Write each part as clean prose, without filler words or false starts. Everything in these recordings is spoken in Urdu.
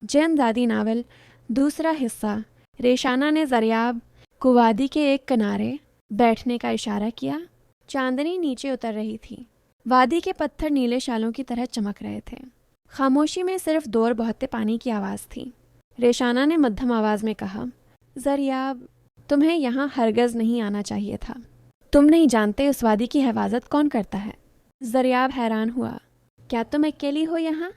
جین دادی ناول دوسرا حصہ۔ ریشانہ نے زریاب کو وادی کے ایک کنارے بیٹھنے کا اشارہ کیا۔ چاندنی نیچے اتر رہی تھی۔ وادی کے پتھر نیلے شالوں کی طرح چمک رہے تھے۔ خاموشی میں صرف دور بہتے پانی کی آواز تھی۔ ریشانہ نے مدھم آواز میں کہا، زریاب، تمہیں یہاں ہرگز نہیں آنا چاہیے تھا۔ تم نہیں جانتے اس وادی کی حفاظت کون کرتا ہے۔ زریاب حیران ہوا۔ کیا تم اکیلی ہو یہاں؟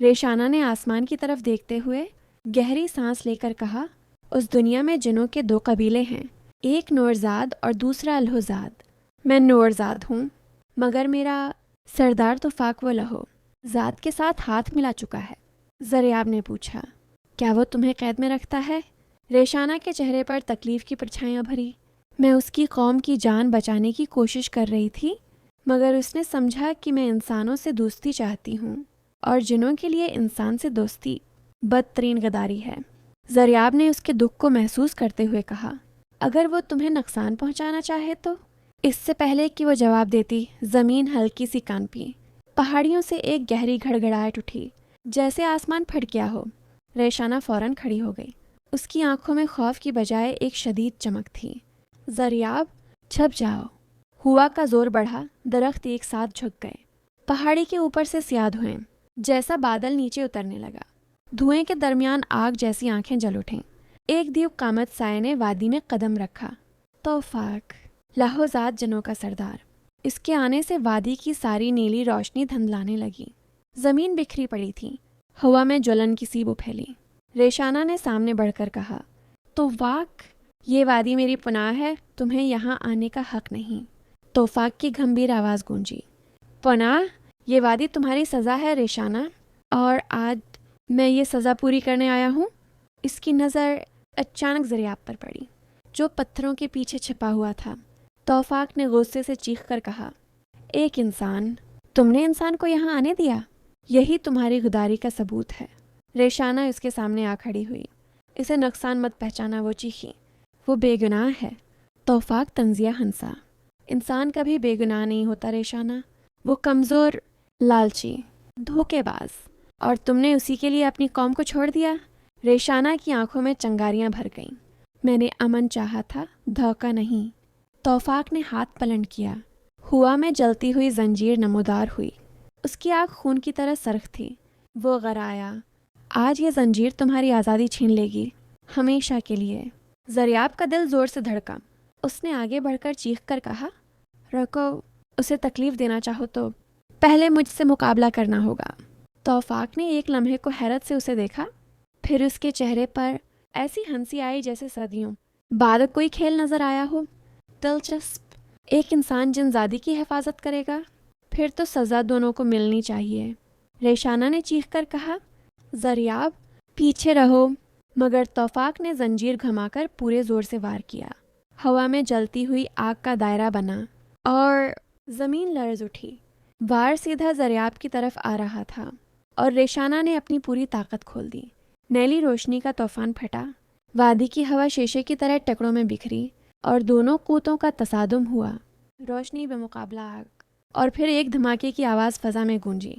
ریشانہ نے آسمان کی طرف دیکھتے ہوئے گہری سانس لے کر کہا، اس دنیا میں جنوں کے 2 قبیلے ہیں، ایک نورزاد اور دوسرا الہوزاد۔ میں نورزاد ہوں، مگر میرا سردار تو فاک و لہو زاد کے ساتھ ہاتھ ملا چکا ہے۔ زریاب نے پوچھا، کیا وہ تمہیں قید میں رکھتا ہے؟ ریشانہ کے چہرے پر تکلیف کی پرچھائیاں بھری۔ میں اس کی قوم کی جان بچانے کی کوشش کر رہی تھی، مگر اس نے سمجھا کہ میں انسانوں سے دوستی چاہتی ہوں، اور جنوں کے لیے انسان سے دوستی بدترین غداری ہے۔ زریاب نے اس کے دکھ کو محسوس کرتے ہوئے کہا، اگر وہ تمہیں نقصان پہنچانا چاہے تو؟ اس سے پہلے کہ وہ جواب دیتی، زمین ہلکی سی کانپی۔ پہاڑیوں سے ایک گہری گھڑگھڑاہٹ اٹھی، جیسے آسمان پھٹ گیا ہو۔ ریشانہ فوراً کھڑی ہو گئی۔ اس کی آنکھوں میں خوف کی بجائے ایک شدید چمک تھی۔ زریاب، چھپ جاؤ۔ ہوا کا زور بڑھا، درخت ایک ساتھ جھک گئے۔ پہاڑی کے اوپر سے سیاہ دھوئیں جیسا بادل نیچے اترنے لگا۔ دھوئیں کے درمیان آگ جیسی آنکھیں جل اٹھیں۔ ایک دیو قامت سائے نے وادی میں قدم رکھا۔ توفاق، لاہوزاد جنوں کا سردار۔ اس کے آنے سے وادی کی ساری نیلی روشنی دھندلانے لگی۔ زمین بکھری پڑی تھی، ہوا میں جولن کی سی بو پھیلی۔ ریشانہ نے سامنے بڑھ کر کہا، توفاق، یہ وادی میری پناہ ہے، تمہیں یہاں آنے کا حق نہیں۔ توفاق کی گھمبیر آواز گونجی، پناہ؟ یہ وادی تمہاری سزا ہے ریشانہ، اور آج میں یہ سزا پوری کرنے آیا ہوں۔ اس کی نظر اچانک زریاب پر پڑی، جو پتھروں کے پیچھے چھپا ہوا تھا۔ توفاق نے غصے سے چیخ کر کہا، ایک انسان، تم نے انسان کو یہاں آنے دیا؟ یہی تمہاری غداری کا ثبوت ہے۔ ریشانہ اس کے سامنے آ کھڑی ہوئی۔ اسے نقصان مت پہچانا، وہ چیخی، وہ بے گناہ ہے۔ توفاق طنزیہ ہنسا، انسان کبھی بے گناہ نہیں ہوتا ریشانہ، وہ کمزور، لالچی، دھوکے باز، اور تم نے اسی کے لیے اپنی قوم کو چھوڑ دیا۔ ریشانہ کی آنکھوں میں چنگاریاں بھر گئیں۔ میں نے امن چاہا تھا، دھوکہ نہیں۔ توفاق نے ہاتھ پلنڈ کیا۔ ہوا میں جلتی ہوئی زنجیر نمودار ہوئی۔ اس کی آنکھ خون کی طرح سرخ تھی۔ وہ غرایا، آج یہ زنجیر تمہاری آزادی چھین لے گی، ہمیشہ کے لیے۔ زریاب کا دل زور سے دھڑکا۔ اس نے آگے بڑھ کر چیخ کر کہا، رکو، اسے تکلیف دینا چاہو تو پہلے مجھ سے مقابلہ کرنا ہوگا۔ توفاق نے ایک لمحے کو حیرت سے اسے دیکھا، پھر اس کے چہرے پر ایسی ہنسی آئی جیسے صدیوں بعد کوئی کھیل نظر آیا ہو۔ دلچسپ، ایک انسان جن زادی کی حفاظت کرے گا، پھر تو سزا دونوں کو ملنی چاہیے۔ ریشانہ نے چیخ کر کہا، زریاب، پیچھے رہو، مگر توفاق نے زنجیر گھما کر پورے زور سے وار کیا۔ ہوا میں جلتی ہوئی آگ کا دائرہ بنا اور زمین لرز اٹھی۔ وار سیدھا زریاب کی طرف آ رہا تھا، اور ریشانہ نے اپنی پوری طاقت کھول دی۔ نیلی روشنی کا طوفان پھٹا، وادی کی ہوا شیشے کی طرح ٹکڑوں میں بکھری، اور دونوں قوتوں کا تصادم ہوا، روشنی بمقابلہ آگ، اور پھر ایک دھماکے کی آواز فضا میں گونجی۔